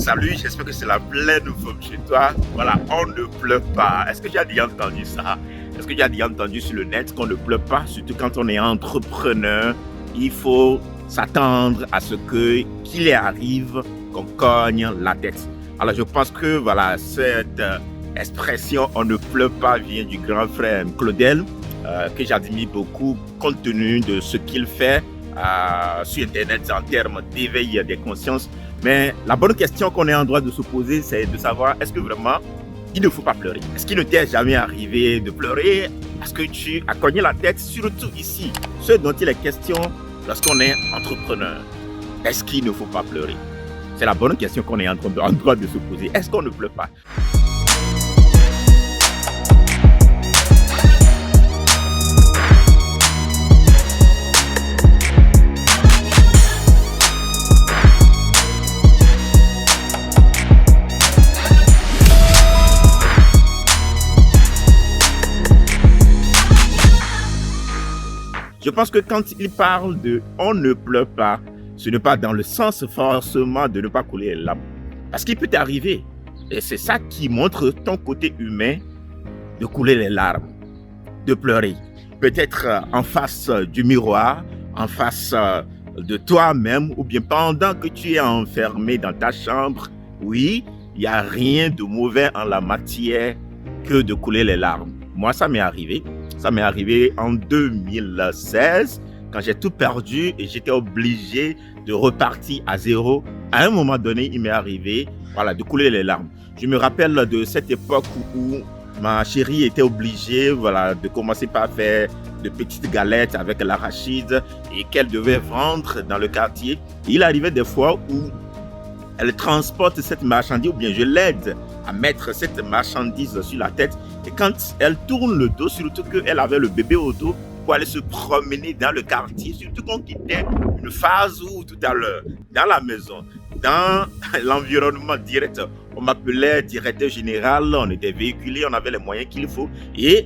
Salut, j'espère que c'est la pleine forme chez toi. Voilà, on ne pleure pas. Est-ce que tu as déjà entendu ça? Est-ce que tu as déjà entendu sur le net qu'on ne pleure pas? Surtout quand on est entrepreneur, il faut s'attendre à ce qu'il arrive qu'on cogne la tête. Alors je pense que voilà, cette expression on ne pleure pas vient du grand frère Claudel, que j'admire beaucoup compte tenu de ce qu'il fait sur Internet en termes d'éveil des consciences. Mais la bonne question qu'on est en droit de se poser, c'est de savoir, est-ce que vraiment, il ne faut pas pleurer? Est-ce qu'il ne t'est jamais arrivé de pleurer parce que tu as cogné la tête, surtout ici, ce dont il est question lorsqu'on est entrepreneur? Est-ce qu'il ne faut pas pleurer? C'est la bonne question qu'on est en droit de se poser. Est-ce qu'on ne pleure pas? Je pense que quand il parle de « on ne pleure pas », ce n'est pas dans le sens forcément de ne pas couler les larmes. Parce qu'il peut t'arriver, et c'est ça qui montre ton côté humain, de couler les larmes, de pleurer. Peut-être en face du miroir, en face de toi-même, ou bien pendant que tu es enfermé dans ta chambre. Oui, il n'y a rien de mauvais en la matière que de couler les larmes. Moi, ça m'est arrivé. Ça m'est arrivé en 2016, quand j'ai tout perdu et j'étais obligé de repartir à zéro. À un moment donné, il m'est arrivé de couler les larmes. Je me rappelle de cette époque où ma chérie était obligée de commencer par faire de petites galettes avec l'arachide et qu'elle devait vendre dans le quartier. Et il arrivait des fois où elle transporte cette marchandise ou bien je l'aide à mettre cette marchandise sur la tête. Et quand elle tourne le dos, surtout qu'elle avait le bébé au dos pour aller se promener dans le quartier, surtout qu'on quittait une phase où tout à l'heure, dans la maison, dans l'environnement direct, on m'appelait directeur général, on était véhiculé, on avait les moyens qu'il faut et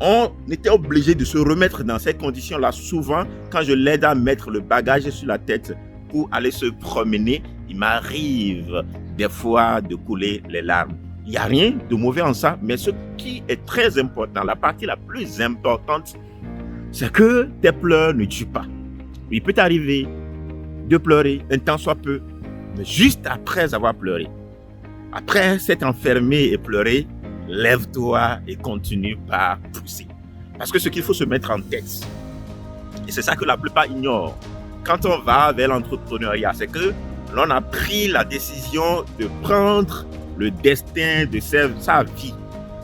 on était obligé de se remettre dans ces conditions-là. Souvent, quand je l'aide à mettre le bagage sur la tête pour aller se promener, il m'arrive des fois de couler les larmes. Il n'y a rien de mauvais en ça, mais ce qui est très important, la partie la plus importante, c'est que tes pleurs ne tuent pas. Il peut t'arriver de pleurer un temps soit peu, mais juste après avoir pleuré, après s'être enfermé et pleuré, lève-toi et continue par pousser. Parce que ce qu'il faut se mettre en tête, et c'est ça que la plupart ignorent, quand on va vers l'entrepreneuriat, c'est que l'on a pris la décision de prendre le destin de sa vie,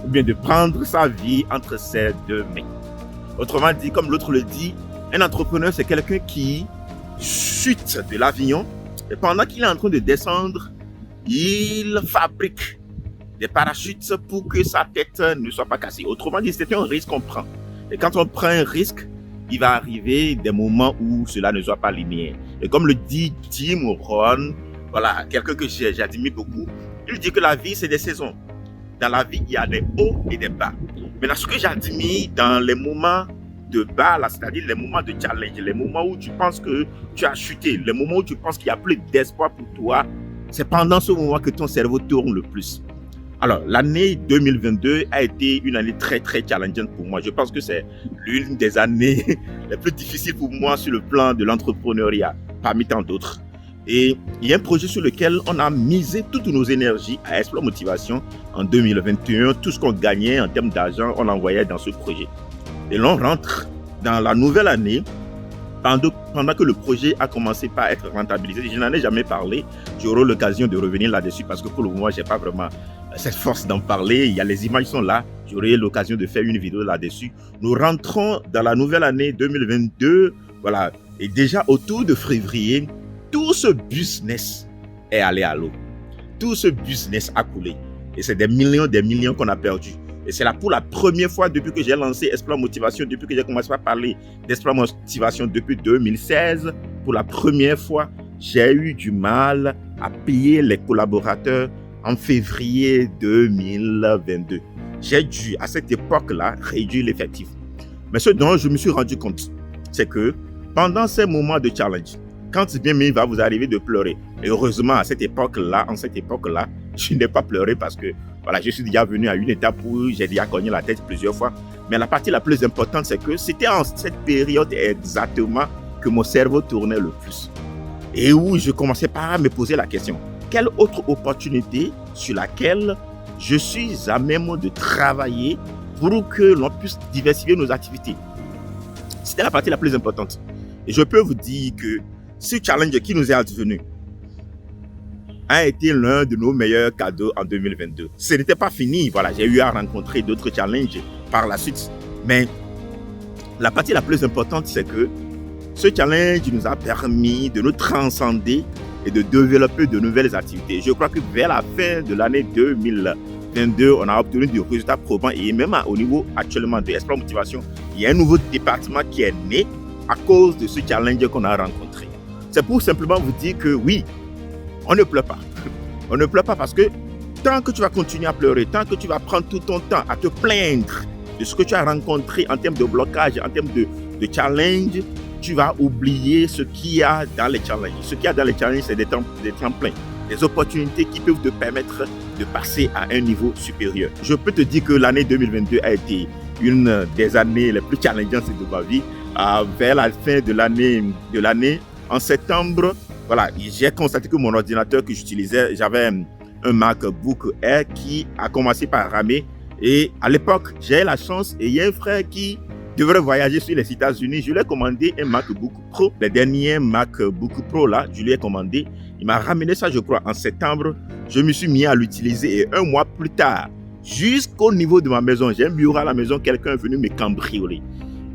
ou bien de prendre sa vie entre ses deux mains. Autrement dit, comme l'autre le dit, un entrepreneur, c'est quelqu'un qui chute de l'avion et pendant qu'il est en train de descendre, il fabrique des parachutes pour que sa tête ne soit pas cassée. Autrement dit, c'est un risque qu'on prend. Et quand on prend un risque, il va arriver des moments où cela ne soit pas linéaire. Et comme le dit Jim Rohn, quelqu'un que j'admire beaucoup, il dit que la vie, c'est des saisons. Dans la vie, il y a des hauts et des bas. Maintenant, ce que j'admire dans les moments de bas, c'est-à-dire les moments de challenge, les moments où tu penses que tu as chuté, les moments où tu penses qu'il n'y a plus d'espoir pour toi, c'est pendant ce moment que ton cerveau tourne le plus. Alors, l'année 2022 a été une année très, très challengeante pour moi. Je pense que c'est l'une des années les plus difficiles pour moi sur le plan de l'entrepreneuriat, parmi tant d'autres. Et il y a un projet sur lequel on a misé toutes nos énergies à Exploit Motivation en 2021. Tout ce qu'on gagnait en termes d'argent, on l'envoyait dans ce projet. Et l'on rentre dans la nouvelle année pendant que le projet a commencé par être rentabilisé. Je n'en ai jamais parlé. J'aurai l'occasion de revenir là-dessus parce que pour le moment, je n'ai pas vraiment cette force d'en parler. Il y a les images qui sont là. J'aurai l'occasion de faire une vidéo là-dessus. Nous rentrons dans la nouvelle année 2022. Et déjà autour de février, tout ce business est allé à l'eau. Tout ce business a coulé. Et c'est des millions qu'on a perdus. Et c'est là pour la première fois depuis que j'ai lancé Exploit Motivation, depuis que j'ai commencé à parler d'Exploit Motivation depuis 2016, pour la première fois, j'ai eu du mal à payer les collaborateurs en février 2022. J'ai dû, à cette époque-là, réduire l'effectif. Mais ce dont je me suis rendu compte, c'est que pendant ces moments de challenge, quand bien même il va vous arriver de pleurer. Et heureusement, en cette époque-là, je n'ai pas pleuré parce que voilà, je suis déjà venu à une étape où j'ai déjà cogné la tête plusieurs fois. Mais la partie la plus importante, c'est que c'était en cette période exactement que mon cerveau tournait le plus. Et où je commençais par me poser la question, quelle autre opportunité sur laquelle je suis à même de travailler pour que l'on puisse diversifier nos activités? C'était la partie la plus importante. Et je peux vous dire que ce challenge qui nous est advenu a été l'un de nos meilleurs cadeaux en 2022. Ce n'était pas fini, voilà, j'ai eu à rencontrer d'autres challenges par la suite. Mais la partie la plus importante, c'est que ce challenge nous a permis de nous transcender et de développer de nouvelles activités. Je crois que vers la fin de l'année 2022, on a obtenu des résultats probants et même au niveau actuellement de Espoir Motivation, il y a un nouveau département qui est né à cause de ce challenge qu'on a rencontré. C'est pour simplement vous dire que oui, on ne pleure pas. On ne pleure pas parce que tant que tu vas continuer à pleurer, tant que tu vas prendre tout ton temps à te plaindre de ce que tu as rencontré en termes de blocage, en termes de challenge, tu vas oublier ce qu'il y a dans les challenges. Ce qu'il y a dans les challenges, c'est des tremplins, des opportunités qui peuvent te permettre de passer à un niveau supérieur. Je peux te dire que l'année 2022 a été une des années les plus challengeantes de ma vie. Vers la fin de l'année, en septembre, voilà, j'ai constaté que mon ordinateur que j'utilisais, j'avais un MacBook Air qui a commencé par ramer. Et à l'époque, j'ai la chance et il y a un frère qui devrait voyager sur les États-Unis. Je lui ai commandé un MacBook Pro. Les derniers MacBook Pro là, je lui ai commandé. Il m'a ramené ça, je crois, en septembre. Je me suis mis à l'utiliser et un mois plus tard, jusqu'au niveau de ma maison, j'ai un bureau à la maison, quelqu'un est venu me cambrioler.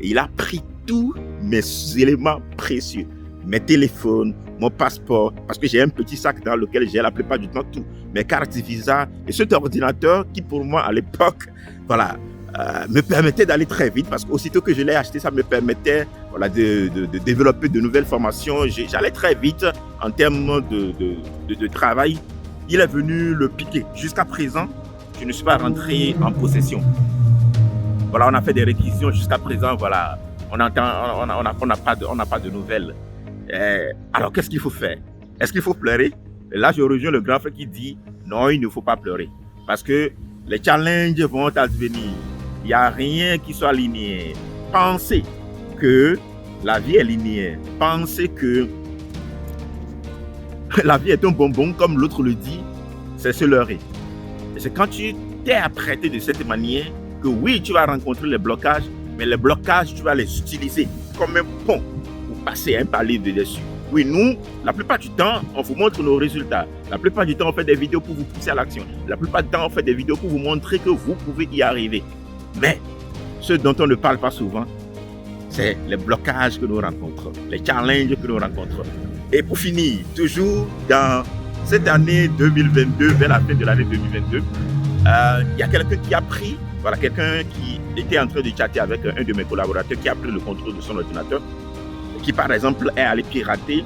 Et il a pris tous mes éléments précieux. Mes téléphones, mon passeport, parce que j'ai un petit sac dans lequel j'ai la plupart du temps tout, mes cartes Visa et cet ordinateur qui pour moi à l'époque, voilà, me permettait d'aller très vite parce qu'aussitôt que je l'ai acheté, ça me permettait voilà, de développer de nouvelles formations. J'allais très vite en termes de travail. Il est venu le piquer. Jusqu'à présent, je ne suis pas rentré en possession. Voilà, on a fait des réquisitions jusqu'à présent, voilà, on n'a pas de nouvelles. Alors, qu'est-ce qu'il faut faire? Est-ce qu'il faut pleurer? Et là, je rejoins le grand frère qui dit non, il ne faut pas pleurer. Parce que les challenges vont advenir. Il n'y a rien qui soit linéaire. Pensez que la vie est linéaire. Pensez que la vie est un bonbon, comme l'autre le dit, c'est se leurrer. Et c'est quand tu t'es apprêté de cette manière que oui, tu vas rencontrer les blocages, mais les blocages, tu vas les utiliser comme un pont pour passer un palier de dessus. Oui, nous, la plupart du temps, on vous montre nos résultats. La plupart du temps, on fait des vidéos pour vous pousser à l'action. La plupart du temps, on fait des vidéos pour vous montrer que vous pouvez y arriver. Mais ce dont on ne parle pas souvent, c'est les blocages que nous rencontrons, les challenges que nous rencontrons. Et pour finir, toujours dans cette année 2022, vers la fin de l'année 2022, il y a quelqu'un qui a pris, voilà, quelqu'un qui était en train de chatter avec un de mes collaborateurs qui a pris le contrôle de son ordinateur, qui par exemple est allé pirater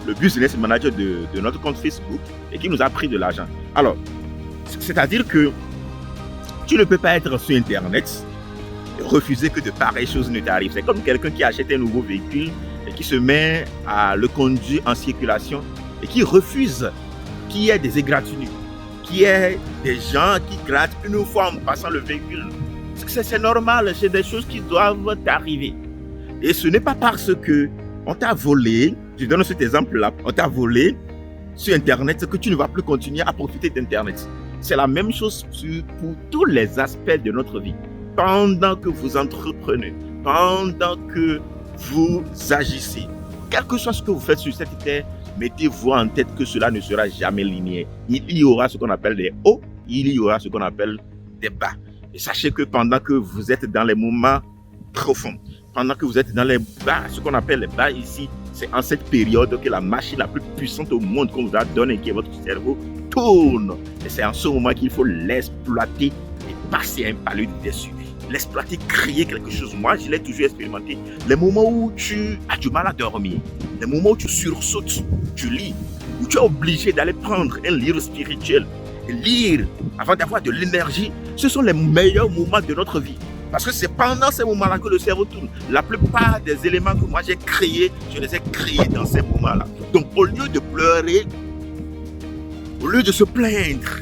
le business manager de notre compte Facebook et qui nous a pris de l'argent. Alors, c'est-à-dire que tu ne peux pas être sur Internet et refuser que de pareilles choses ne t'arrivent. C'est comme quelqu'un qui achète un nouveau véhicule et qui se met à le conduire en circulation et qui refuse qu'il y ait des égratignures, qu'il y ait des gens qui grattent une fois en passant le véhicule. C'est normal, c'est des choses qui doivent t'arriver. Et ce n'est pas parce que on t'a volé, je donne cet exemple-là, on t'a volé sur Internet que tu ne vas plus continuer à profiter d'Internet. C'est la même chose pour tous les aspects de notre vie. Pendant que vous entreprenez, pendant que vous agissez, quel que soit ce que vous faites sur cette terre, mettez-vous en tête que cela ne sera jamais linéaire. Il y aura ce qu'on appelle des hauts, il y aura ce qu'on appelle des bas. Et sachez que pendant que vous êtes dans les moments profonds, pendant que vous êtes dans les bas, ce qu'on appelle les bas ici, c'est en cette période que la machine la plus puissante au monde qu'on vous a donnée, qui est votre cerveau, tourne. Et c'est en ce moment qu'il faut l'exploiter et passer un palier dessus. L'exploiter, créer quelque chose. Moi, je l'ai toujours expérimenté. Les moments où tu as du mal à dormir, les moments où tu sursautes, tu lis, où tu es obligé d'aller prendre un livre spirituel et lire avant d'avoir de l'énergie, ce sont les meilleurs moments de notre vie. Parce que c'est pendant ces moments-là que le cerveau tourne. La plupart des éléments que moi j'ai créés, je les ai créés dans ces moments-là. Donc au lieu de pleurer, au lieu de se plaindre,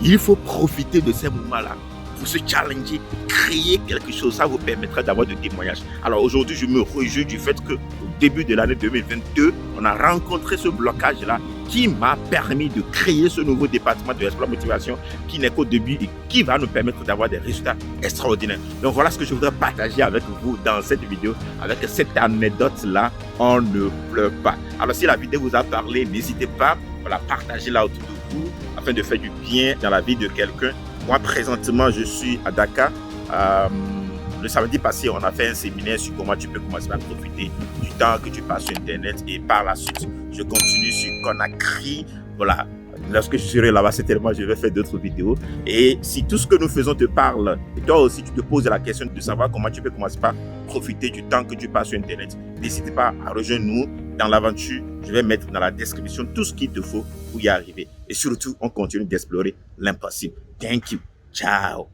il faut profiter de ces moments-là pour se challenger, créer quelque chose. Ça vous permettra d'avoir des témoignages. Alors aujourd'hui, je me réjouis du fait qu'au début de l'année 2022, on a rencontré ce blocage-là qui m'a permis de créer ce nouveau département de Exploit Motivation qui n'est qu'au début et qui va nous permettre d'avoir des résultats extraordinaires. Donc voilà ce que je voudrais partager avec vous dans cette vidéo, avec cette anecdote-là. On ne pleure pas. Alors si la vidéo vous a parlé, n'hésitez pas à la partager là autour de vous afin de faire du bien dans la vie de quelqu'un. Moi, présentement, je suis à Dakar. Le samedi passé, on a fait un séminaire sur comment tu peux commencer à profiter du temps que tu passes sur Internet. Et par la suite, je continue sur Conakry. Voilà. Lorsque je serai là-bas, certainement, je vais faire d'autres vidéos. Et si tout ce que nous faisons te parle, et toi aussi, tu te poses la question de savoir comment tu peux commencer à profiter du temps que tu passes sur Internet, n'hésite pas à rejoindre nous dans l'aventure. Je vais mettre dans la description tout ce qu'il te faut pour y arriver. Et surtout, on continue d'explorer l'impossible. Thank you. Ciao.